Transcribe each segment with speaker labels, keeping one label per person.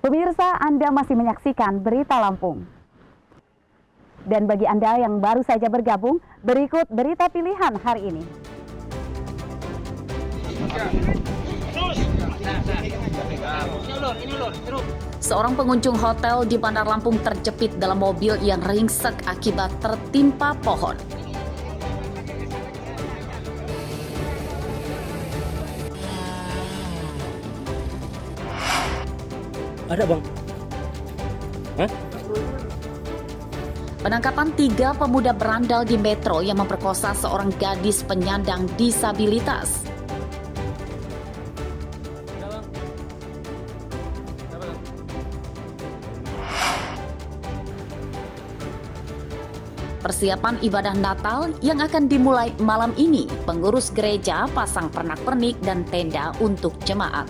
Speaker 1: Pemirsa, Anda masih menyaksikan Berita Lampung. Dan bagi Anda yang baru saja bergabung, berikut berita pilihan hari ini. Seorang pengunjung hotel di Bandar Lampung terjepit dalam mobil yang ringsek akibat tertimpa pohon.
Speaker 2: Ada bang? Hah?
Speaker 1: Penangkapan 3 pemuda berandal di Metro yang memperkosa seorang gadis penyandang disabilitas. Persiapan ibadah Natal yang akan dimulai malam ini, pengurus gereja pasang pernak-pernik dan tenda untuk jemaat.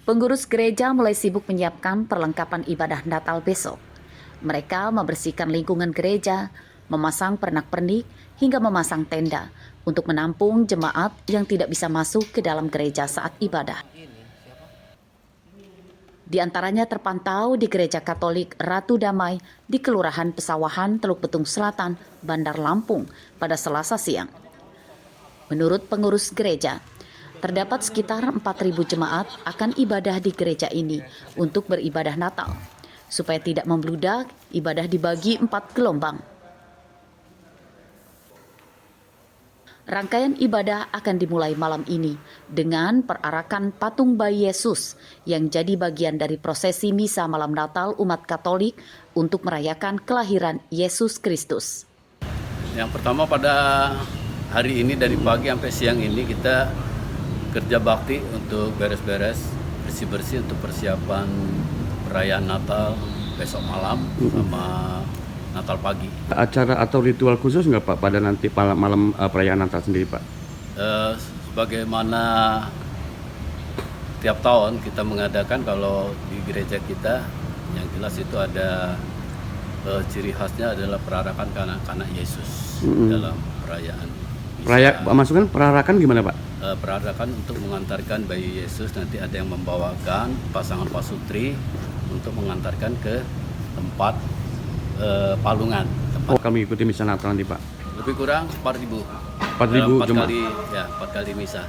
Speaker 1: Pengurus gereja mulai sibuk menyiapkan perlengkapan ibadah Natal besok. Mereka membersihkan lingkungan gereja, memasang pernak-pernik, hingga memasang tenda untuk menampung jemaat yang tidak bisa masuk ke dalam gereja saat ibadah. Di antaranya terpantau di Gereja Katolik Ratu Damai di Kelurahan Pesawahan, Teluk Betung Selatan, Bandar Lampung pada Selasa siang. Menurut pengurus gereja, terdapat sekitar 4.000 jemaat akan ibadah di gereja ini untuk beribadah Natal. Supaya tidak membludak, ibadah dibagi 4 gelombang. Rangkaian ibadah akan dimulai malam ini dengan perarakan patung bayi Yesus yang jadi bagian dari prosesi misa malam Natal umat Katolik untuk merayakan kelahiran Yesus Kristus.
Speaker 3: Yang pertama, pada hari ini dari pagi sampai siang ini kita kerja bakti untuk beres-beres, bersih-bersih untuk persiapan perayaan Natal besok malam sama Natal pagi.
Speaker 2: Acara atau ritual khusus nggak Pak pada nanti malam perayaan Natal sendiri Pak?
Speaker 3: Sebagaimana tiap tahun kita mengadakan, kalau di gereja kita yang jelas itu ada ciri khasnya adalah perarakan kanak-kanak Yesus dalam perayaan.
Speaker 2: Maksudnya perarakan gimana Pak?
Speaker 3: Perarakan untuk mengantarkan bayi Yesus, nanti ada yang membawakan pasangan pasutri untuk mengantarkan ke tempat palungan.
Speaker 2: Kami ikuti misa Natal nanti Pak?
Speaker 3: Lebih kurang 4.000 4 kali misa.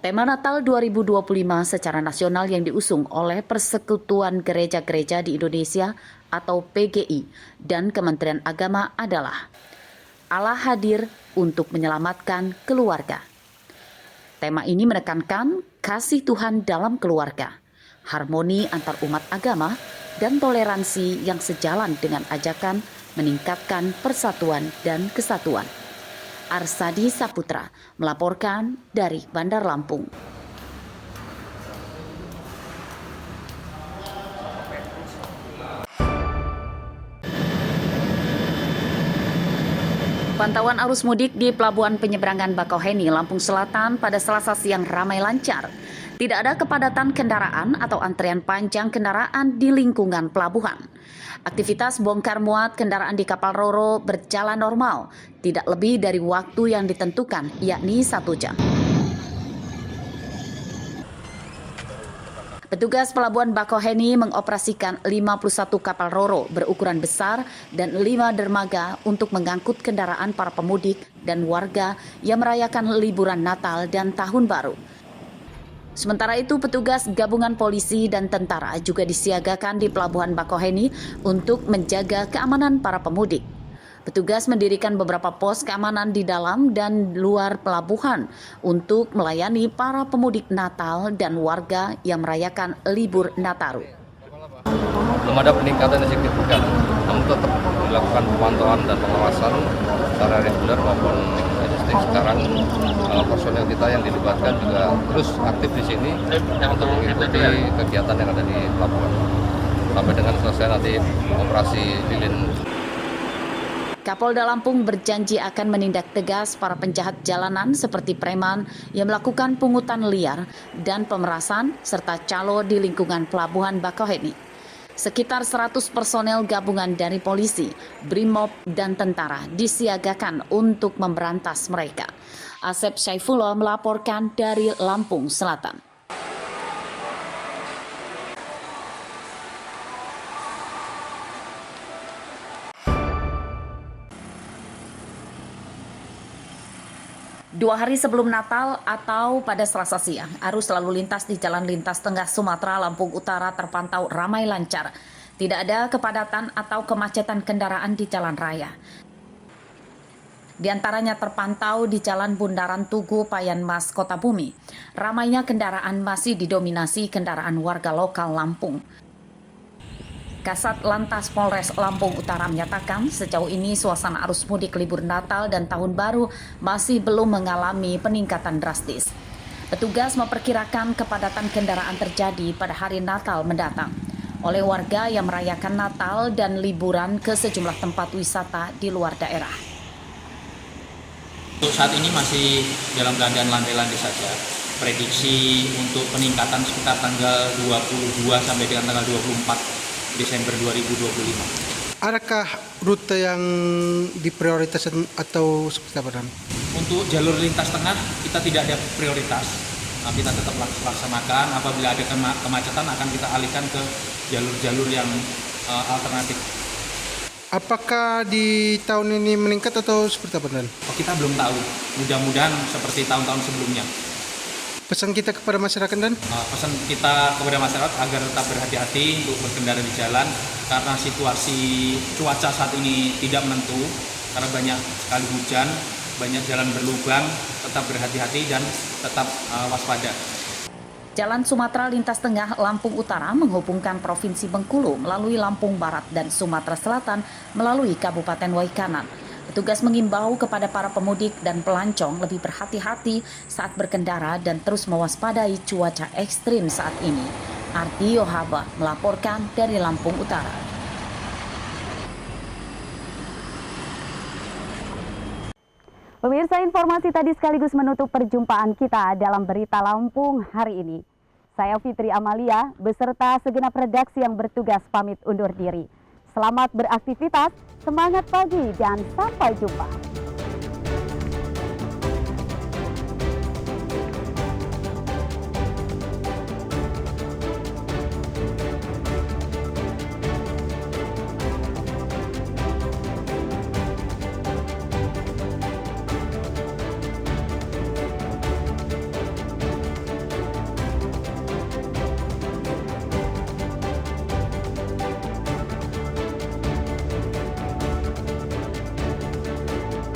Speaker 1: Tema Natal 2025 secara nasional yang diusung oleh Persekutuan Gereja-Gereja di Indonesia atau PGI dan Kementerian Agama adalah Allah hadir untuk menyelamatkan keluarga. Tema ini menekankan kasih Tuhan dalam keluarga, harmoni antar umat agama, dan toleransi yang sejalan dengan ajakan meningkatkan persatuan dan kesatuan. Arsadi Saputra melaporkan dari Bandar Lampung. Pantauan arus mudik di Pelabuhan Penyeberangan Bakauheni, Lampung Selatan pada Selasa siang ramai lancar. Tidak ada kepadatan kendaraan atau antrian panjang kendaraan di lingkungan pelabuhan. Aktivitas bongkar muat kendaraan di kapal Roro berjalan normal, tidak lebih dari waktu yang ditentukan, yakni 1 jam. Petugas Pelabuhan Bakauheni mengoperasikan 51 kapal Roro berukuran besar dan 5 dermaga untuk mengangkut kendaraan para pemudik dan warga yang merayakan liburan Natal dan Tahun Baru. Sementara itu, petugas gabungan polisi dan tentara juga disiagakan di Pelabuhan Bakauheni untuk menjaga keamanan para pemudik. Petugas mendirikan beberapa pos keamanan di dalam dan luar pelabuhan untuk melayani para pemudik Natal dan warga yang merayakan libur Nataru.
Speaker 4: Belum ada peningkatan yang signifikan, namun tetap dilakukan pemantauan dan pengawasan secara reguler maupun logistik. Sekarang personel kita yang dilibatkan juga terus aktif di sini untuk mengikuti kegiatan yang ada di pelabuhan sampai dengan selesai nanti operasi lilin.
Speaker 1: Kapolda Lampung berjanji akan menindak tegas para penjahat jalanan seperti preman yang melakukan pungutan liar dan pemerasan serta calo di lingkungan Pelabuhan Bakauheni. Sekitar 100 personel gabungan dari polisi, Brimob, dan tentara disiagakan untuk memberantas mereka. Asep Syaifullah melaporkan dari Lampung Selatan. Dua hari sebelum Natal atau pada Selasa siang, arus lalu lintas di Jalan Lintas Tengah Sumatera Lampung Utara terpantau ramai lancar. Tidak ada kepadatan atau kemacetan kendaraan di jalan raya. Di antaranya terpantau di Jalan Bundaran Tugu Payan Mas Kota Bumi. Ramainya kendaraan masih didominasi kendaraan warga lokal Lampung. Kasat Lantas Polres Lampung Utara menyatakan sejauh ini suasana arus mudik libur Natal dan Tahun Baru masih belum mengalami peningkatan drastis. Petugas memperkirakan kepadatan kendaraan terjadi pada hari Natal mendatang oleh warga yang merayakan Natal dan liburan ke sejumlah tempat wisata di luar daerah.
Speaker 5: Untuk saat ini masih dalam keadaan landai-landai saja. Prediksi untuk peningkatan sekitar tanggal 22 sampai dengan tanggal 24 Desember 2025.
Speaker 6: Adakah rute yang diprioritaskan atau seperti apa, Dan?
Speaker 5: Untuk jalur lintas tengah kita tidak ada prioritas. Kita tetap laksanakan. Apabila ada kemacetan akan kita alihkan ke jalur-jalur yang alternatif.
Speaker 6: Apakah di tahun ini meningkat atau seperti apa, Dan?
Speaker 5: Kita belum tahu. Mudah-mudahan seperti tahun-tahun sebelumnya.
Speaker 6: Pesan kita kepada masyarakat, Dan?
Speaker 5: Pesan kita kepada masyarakat agar tetap berhati-hati untuk berkendara di jalan karena situasi cuaca saat ini tidak menentu karena banyak sekali hujan, banyak jalan berlubang. Tetap berhati-hati dan tetap waspada.
Speaker 1: Jalan Sumatera Lintas Tengah Lampung Utara menghubungkan Provinsi Bengkulu melalui Lampung Barat dan Sumatera Selatan melalui Kabupaten Waikanan. Petugas mengimbau kepada para pemudik dan pelancong lebih berhati-hati saat berkendara dan terus mewaspadai cuaca ekstrim saat ini. Ardi Yohaba melaporkan dari Lampung Utara.
Speaker 7: Pemirsa, informasi tadi sekaligus menutup perjumpaan kita dalam Berita Lampung hari ini. Saya Fitri Amalia beserta segenap redaksi yang bertugas pamit undur diri. Selamat beraktivitas, semangat pagi dan sampai jumpa.